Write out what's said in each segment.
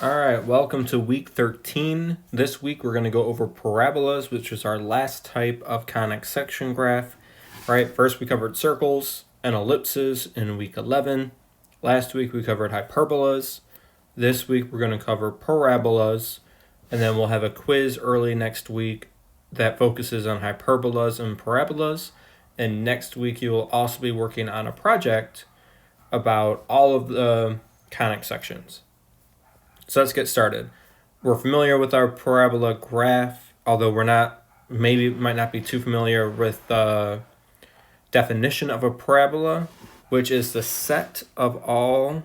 All right, welcome to week 13. This week we're going to go over parabolas, which is our last type of conic section graph. Right, first we covered circles and ellipses in week 11. Last week we covered hyperbolas. This week we're going to cover parabolas, and then we'll have a quiz early next week that focuses on hyperbolas and parabolas. And next week you will also be working on a project about all of the conic sections. So let's get started. We're familiar with our parabola graph, although might not be too familiar with the definition of a parabola, which is the set of all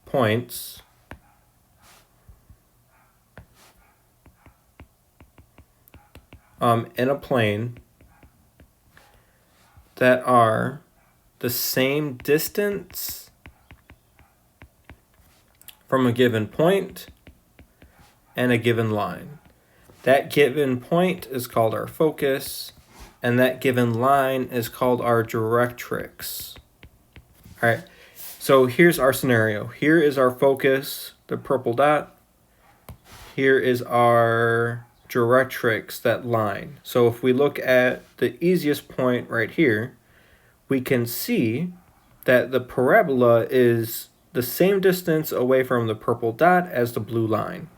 points in a plane that are the same distance from a given point and a given line. That given point is called our focus, and that given line is called our directrix. All right, so here's our scenario. Here is our focus, the purple dot. Here is our directrix, that line. So if we look at the easiest point right here, we can see that the parabola is the same distance away from the purple dot as the blue line.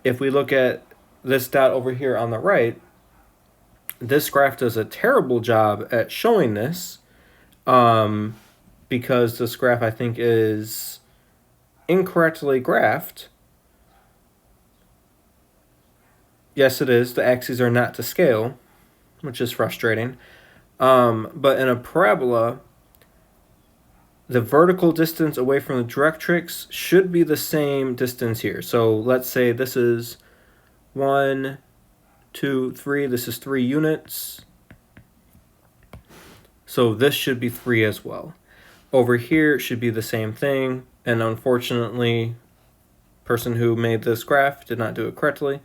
If we look at this dot over here on the right, this graph does a terrible job at showing this because this graph, I think, is incorrectly graphed. Yes, it is. The axes are not to scale, which is frustrating. But in a parabola, the vertical distance away from the directrix should be the same distance here. So let's say this is 1, 2, 3. This is 3 units. So this should be 3 as well. Over here it should be the same thing. And unfortunately, the person who made this graph did not do it correctly.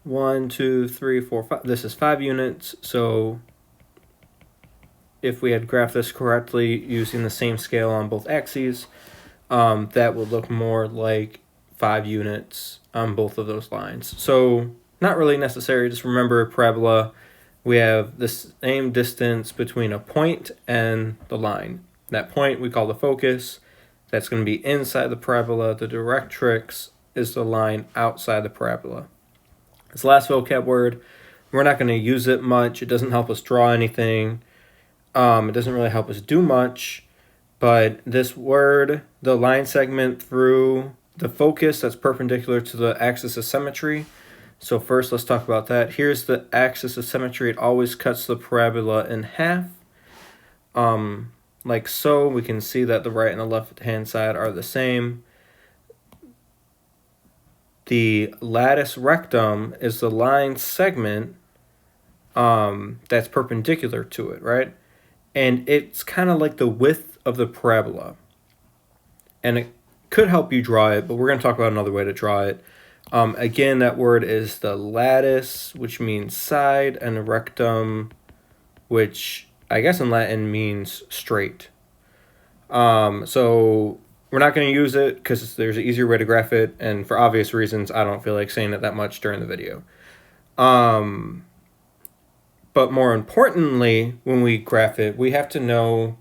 1, 2, 3, 4, 5. This is 5 units. So if we had graphed this correctly using the same scale on both axes, that would look more like 5 units on both of those lines. So not really necessary. Just remember, parabola, we have the same distance between a point and the line. That point we call the focus. That's going to be inside the parabola. The directrix is the line outside the parabola. This last vocab word, we're not going to use it much. It doesn't help us draw anything. It doesn't really help us do much, but this word, the line segment through the focus that's perpendicular to the axis of symmetry. So first, let's talk about that. Here's the axis of symmetry. It always cuts the parabola in half. Like so, we can see that the right and the left-hand side are the same. The latus rectum is the line segment that's perpendicular to it, right? And it's kind of like the width of the parabola. And it could help you draw it, but we're going to talk about another way to draw it. Again, that word is the latus, which means side, and rectum, which I guess in Latin means straight. So we're not going to use it because there's an easier way to graph it, and for obvious reasons, I don't feel like saying it that much during the video. But more importantly, when we graph it, we have to know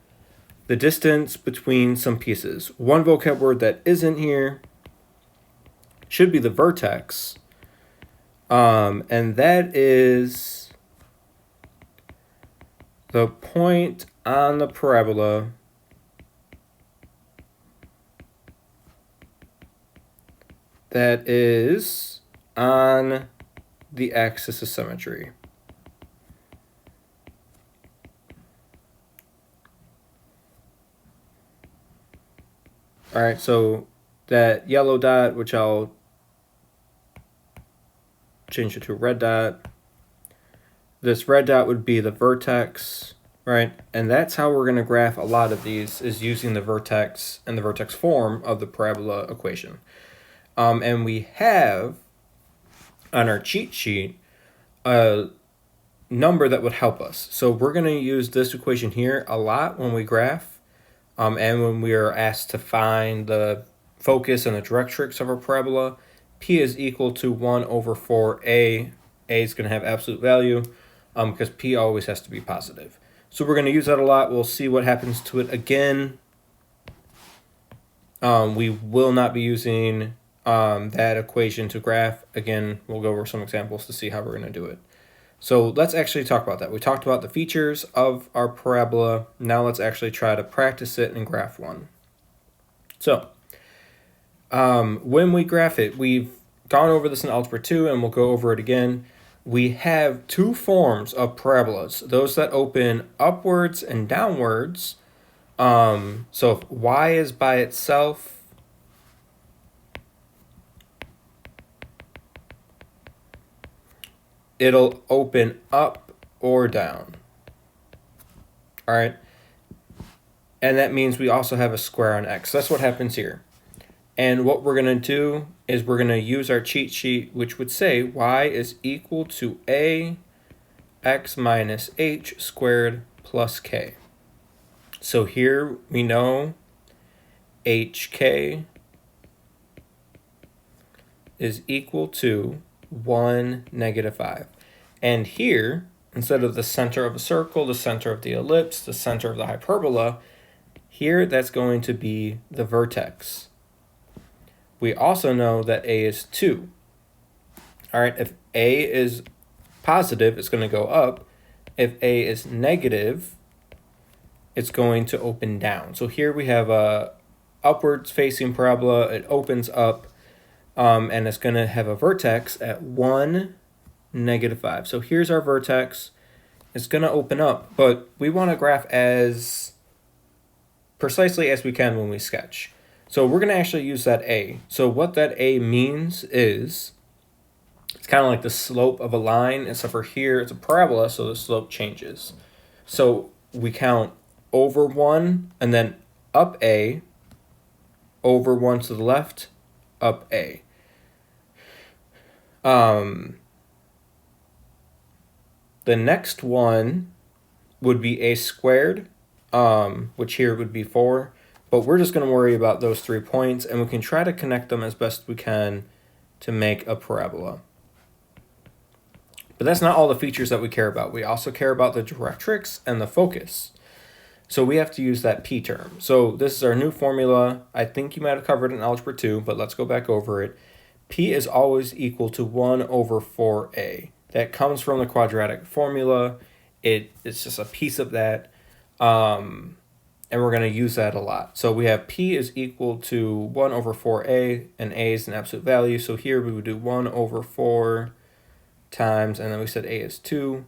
the distance between some pieces. One vocab word that isn't here should be the vertex. And that is the point on the parabola that is on the axis of symmetry. All right, so that yellow dot, which I'll change it to a red dot. This red dot would be the vertex, right? And that's how we're going to graph a lot of these, is using the vertex and the vertex form of the parabola equation. And we have on our cheat sheet a number that would help us. So we're going to use this equation here a lot when we graph, and when we are asked to find the focus and the directrix of our parabola, P is equal to 1 over 4A. A is going to have absolute value because P always has to be positive. So we're going to use that a lot. We'll see what happens to it again. We will not be using that equation to graph. Again, we'll go over some examples to see how we're going to do it. So let's actually talk about that. We talked about the features of our parabola. Now let's actually try to practice it and graph one. So when we graph it, we've gone over this in Algebra 2, and we'll go over it again. We have two forms of parabolas, those that open upwards and downwards. So if y is by itself, it'll open up or down. All right. And that means we also have a square on x. That's what happens here. And what we're going to do is we're going to use our cheat sheet, which would say y is equal to a x minus h squared plus k. So here we know hk is equal to 1, negative 5. And here, instead of the center of a circle, the center of the ellipse, the center of the hyperbola, here that's going to be the vertex. We also know that a is 2. All right, if a is positive, it's going to go up. If a is negative, it's going to open down. So here we have a upwards facing parabola. It opens up, and it's going to have a vertex at 1, negative 5. So here's our vertex. It's going to open up, but we want to graph as precisely as we can when we sketch. So we're going to actually use that a. So what that a means is it's kind of like the slope of a line, except for here it's a parabola, so the slope changes. So we count over 1 and then up a, over 1 to the left, up a. The next one would be a squared, which here would be 4. But we're just going to worry about those 3 points, and we can try to connect them as best we can to make a parabola. But that's not all the features that we care about. We also care about the directrix and the focus. So we have to use that P term. So this is our new formula. I think you might have covered it in Algebra 2, but let's go back over it. P is always equal to 1 over 4a. That comes from the quadratic formula. It's just a piece of that. And we're going to use that a lot. So we have P is equal to 1 over 4a, and a is an absolute value. So here we would do 1 over 4 times, and then we said a is 2.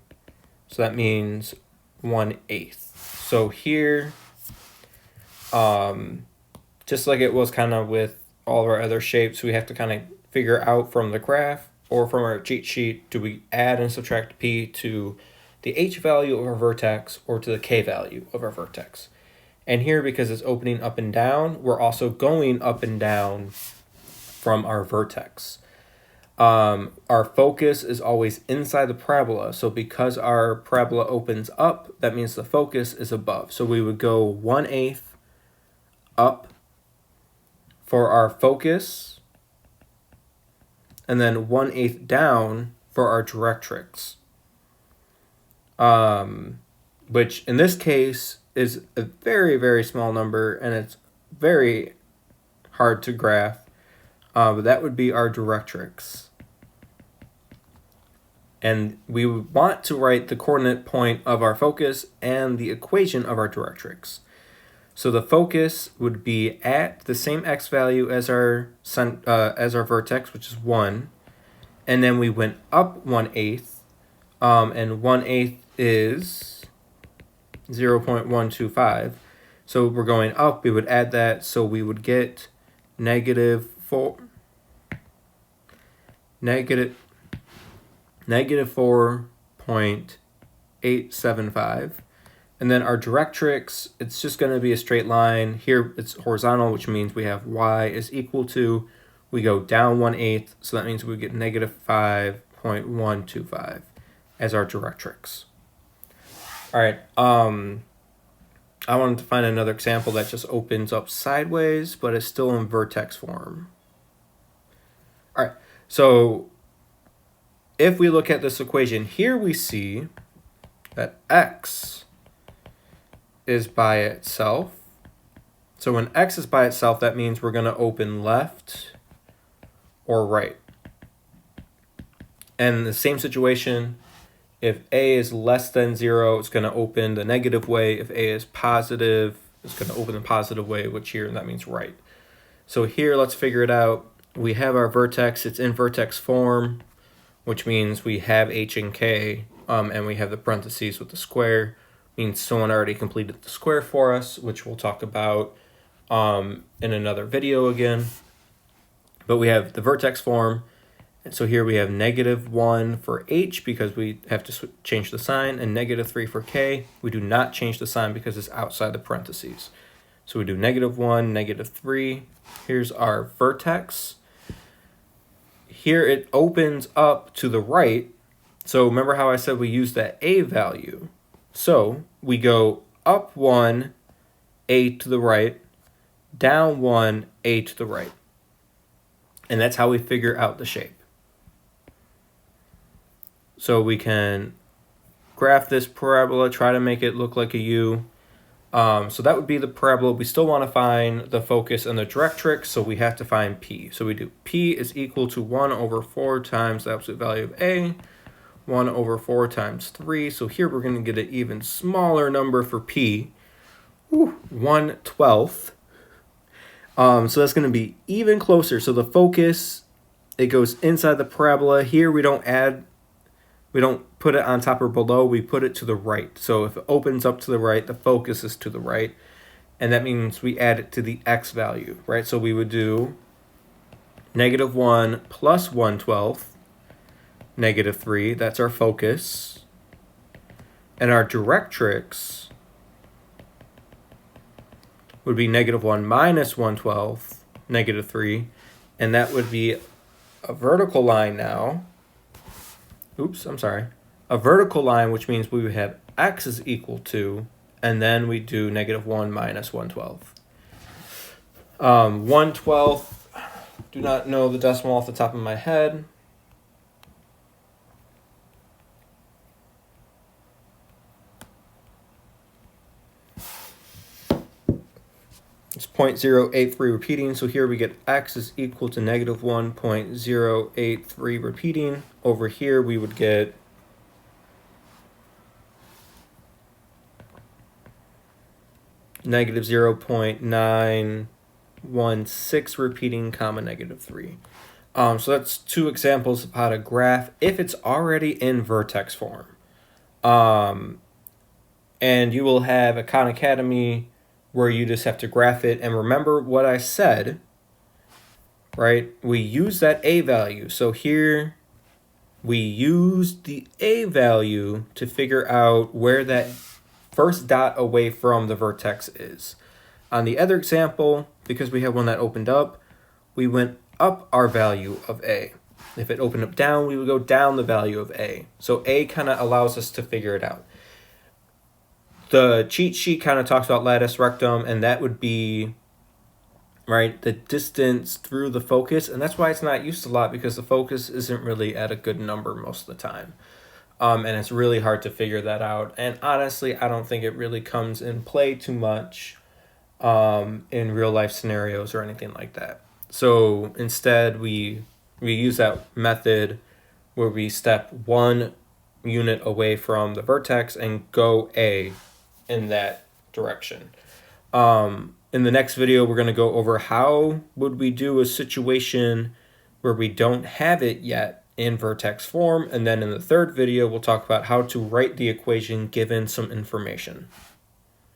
So that means 1/8. So here, just like it was kind of with all of our other shapes, we have to kind of figure out from the graph or from our cheat sheet, do we add and subtract P to the h value of our vertex or to the k value of our vertex. And here, because it's opening up and down, we're also going up and down from our vertex. Our focus is always inside the parabola. So because our parabola opens up, that means the focus is above. So we would go 1/8 up for our focus, and then 1/8 down for our directrix. Which in this case is a very, very small number, and it's very hard to graph. But that would be our directrix. And we would want to write the coordinate point of our focus and the equation of our directrix. So the focus would be at the same x value as our vertex, which is 1. And then we went up 1/8, and 1/8 is 0.125. So we're going up, we would add that, so we would get negative 4.875. And then our directrix, it's just going to be a straight line. Here it's horizontal, which means we have y is equal to, we go down 1/8, so that means we get negative 5.125 as our directrix. All right, I wanted to find another example that just opens up sideways, but is still in vertex form. All right, so if we look at this equation here, we see that x is by itself. So when x is by itself, that means we're going to open left or right. And in the same situation, if a is less than 0, it's going to open the negative way. If a is positive, it's going to open the positive way, which here, that means right. So here, let's figure it out. We have our vertex. It's in vertex form, which means we have h and k, and we have the parentheses with the square. Means someone already completed the square for us, which we'll talk about in another video again. But we have the vertex form. And so here we have -1 for h because we have to change the sign, and -3 for k. We do not change the sign because it's outside the parentheses. So we do -1, -3. Here's our vertex. Here it opens up to the right. So remember how I said we use that a value. So we go up 1, a to the right, down 1, a to the right. And that's how we figure out the shape. So we can graph this parabola, try to make it look like a U. So that would be the parabola. We still want to find the focus and the directrix, so we have to find P. So we do P is equal to 1/4 times the absolute value of A, 1/4 times 3. So here we're going to get an even smaller number for P, 1/12. So that's going to be even closer. So the focus, it goes inside the parabola. Here we don't put it on top or below, we put it to the right. So if it opens up to the right, the focus is to the right. And that means we add it to the x value, right? So we would do -1 plus 1/12, -3, that's our focus. And our directrix would be -1 minus 1/12, -3. And that would be a vertical line now. A vertical line, which means we would have x is equal to, and then we do -1 minus 1/12. 1/12, do not know the decimal off the top of my head. It's 0.083 repeating, so here we get x is equal to -1.083 repeating. Over here we would get -0.916 repeating, comma -3. So that's two examples of how to graph if it's already in vertex form. And you will have a Khan Academy where you just have to graph it. And remember what I said, right? We use that a value. So here we use the a value to figure out where that first dot away from the vertex is. On the other example, because we have one that opened up, we went up our value of a. If it opened up down, we would go down the value of a. So a kind of allows us to figure it out. The cheat sheet kind of talks about latus rectum, and that would be, right, the distance through the focus. And that's why it's not used a lot, because the focus isn't really at a good number most of the time. And it's really hard to figure that out. And honestly, I don't think it really comes in play too much in real life scenarios or anything like that. So instead, we use that method where we step 1 unit away from the vertex and go A in that direction. In the next video, we're going to go over how would we do a situation where we don't have it yet in vertex form. And then in the third video, we'll talk about how to write the equation given some information.